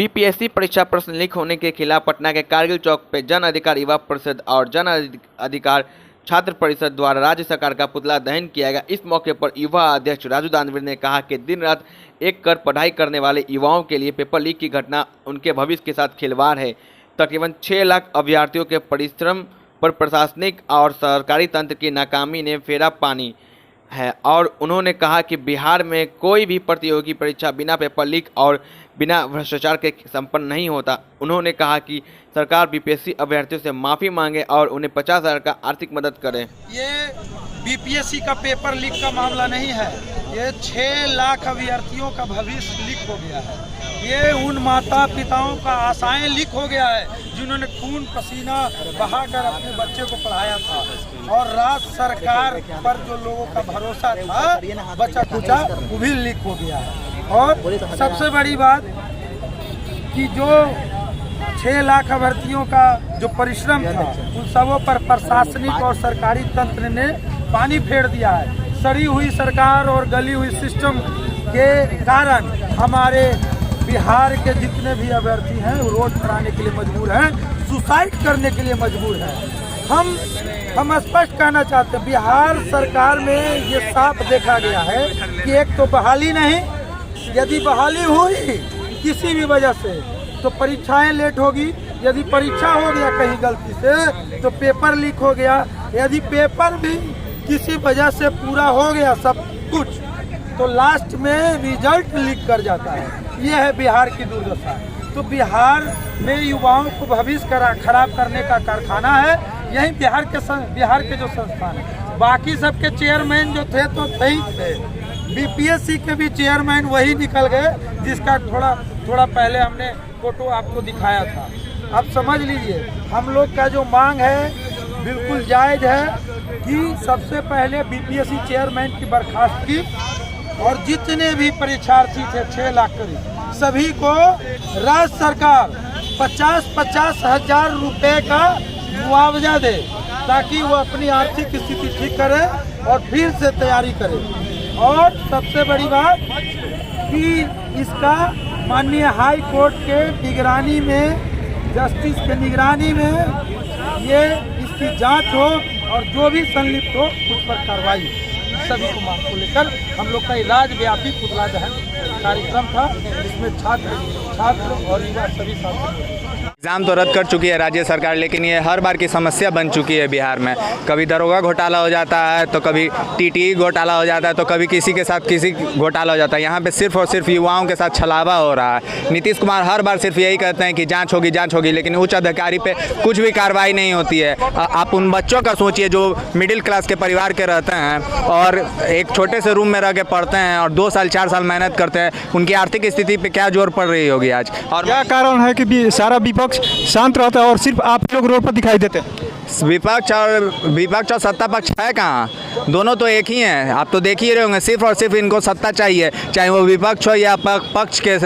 BPSC परीक्षा प्रश्न leak होने के खिलाफ पटना के कारगिल चौक पर जन अधिकार युवा परिषद और जन अधिकार छात्र परिषद द्वारा राज्य सरकार का पुतला दहन किया गया। इस मौके पर युवा अध्यक्ष राजू दानवीर ने कहा कि दिन रात एक कर पढ़ाई करने वाले युवाओं के लिए पेपर लीक की घटना उनके भविष्य के साथ खिलवाड़ है। तकरीबन 6 लाख अभ्यर्थियों के परिश्रम पर प्रशासनिक और सरकारी तंत्र की नाकामी ने फेरा पानी है और उन्होंने कहा कि बिहार में कोई भी प्रतियोगी परीक्षा बिना पेपर लीक और बिना भ्रष्टाचार के संपन्न नहीं होता। उन्होंने कहा कि सरकार बीपीएससी अभ्यर्थियों से माफ़ी मांगे और उन्हें 50,000 का आर्थिक मदद करे। ये बीपीएससी का पेपर लीक का मामला नहीं है, ये 6 लाख अभ्यर्थियों का भविष्य लीक हो गया है। ये उन माता पिताओं का आशाएं लीक हो गया है जिन्होंने खून पसीना बहाकर अपने बच्चे को पढ़ाया था और राज्य सरकार पर जो लोगों का भरोसा था बचा कुचा वो भी लीक हो गया है। और सबसे बड़ी बात कि जो 6 लाख अभ्यर्थियों का जो परिश्रम था उन सबों पर प्रशासनिक और सरकारी तंत्र ने पानी फेर दिया है। सड़ी हुई सरकार और गली हुई सिस्टम के कारण हमारे बिहार के जितने भी अभ्यर्थी हैं वो रोड पर आने के लिए मजबूर हैं, सुसाइड करने के लिए मजबूर हैं। हम स्पष्ट कहना चाहते हैं, बिहार सरकार में ये साफ देखा गया है कि एक तो बहाली नहीं, यदि बहाली हुई किसी भी वजह से तो परीक्षाएं लेट होगी। यदि परीक्षा हो गया कहीं गलती से तो पेपर लीक हो गया। यदि पेपर भी किसी वजह से पूरा हो गया सब कुछ तो लास्ट में रिजल्ट लीक कर जाता है। ये है बिहार की दुर्दशा। तो बिहार में युवाओं को भविष्य खराब करने का कारखाना है। यही बिहार के जो संस्थान है, बाकी सबके चेयरमैन जो थे तो सही थे, बीपीएससी के भी चेयरमैन वही निकल गए जिसका थोड़ा पहले हमने फोटो आपको दिखाया था। अब समझ लीजिए हम लोग का जो मांग है बिल्कुल जायज़ है कि सबसे पहले बीपीएससी चेयरमैन की बर्खास्तगी और जितने भी परीक्षार्थी थे 6 लाख करीब सभी को राज्य सरकार 50-50 हजार रुपए का मुआवजा दे ताकि वो अपनी आर्थिक स्थिति ठीक करे और फिर से तैयारी करे। और सबसे बड़ी बात कि इसका माननीय हाई कोर्ट के निगरानी में, जस्टिस के निगरानी में ये इसकी जांच हो और जो भी संलिप्त हो उस पर कार्रवाई। सभी को मांग को लेकर हम लोग का राज्यव्यापी पुतला दहन कार्यक्रम था जिसमें छात्र और युवा सभी साथी। एग्ज़ाम तो रद्द कर चुकी है राज्य सरकार, लेकिन ये हर बार की समस्या बन चुकी है बिहार में। कभी दरोगा घोटाला हो जाता है तो कभी टीटी घोटाला हो जाता है तो कभी किसी के साथ किसी घोटाला हो जाता है। यहाँ पे सिर्फ और सिर्फ युवाओं के साथ छलावा हो रहा है। नीतीश कुमार हर बार सिर्फ यही कहते हैं कि जांच होगी, लेकिन उच्च अधिकारी पे कुछ भी कार्रवाई नहीं होती है। आप उन बच्चों का सोचिए जो मिडिल क्लास के परिवार के रहते हैं और एक छोटे से रूम में रह के पढ़ते हैं और 2 साल 4 साल मेहनत करते हैं, उनकी आर्थिक स्थिति पे क्या जोर पड़ रही होगी आज। और क्या कारण है कि सारा विपक्ष शांत रहता है और सिर्फ आप लोग रोड पर दिखाई देते हैं? विपक्ष और सत्ता पक्ष है कहाँ? दोनों तो एक ही हैं। आप तो देख ही रहे होंगे, सिर्फ और सिर्फ इनको सत्ता चाहिए, चाहे वो विपक्ष हो या पक्ष के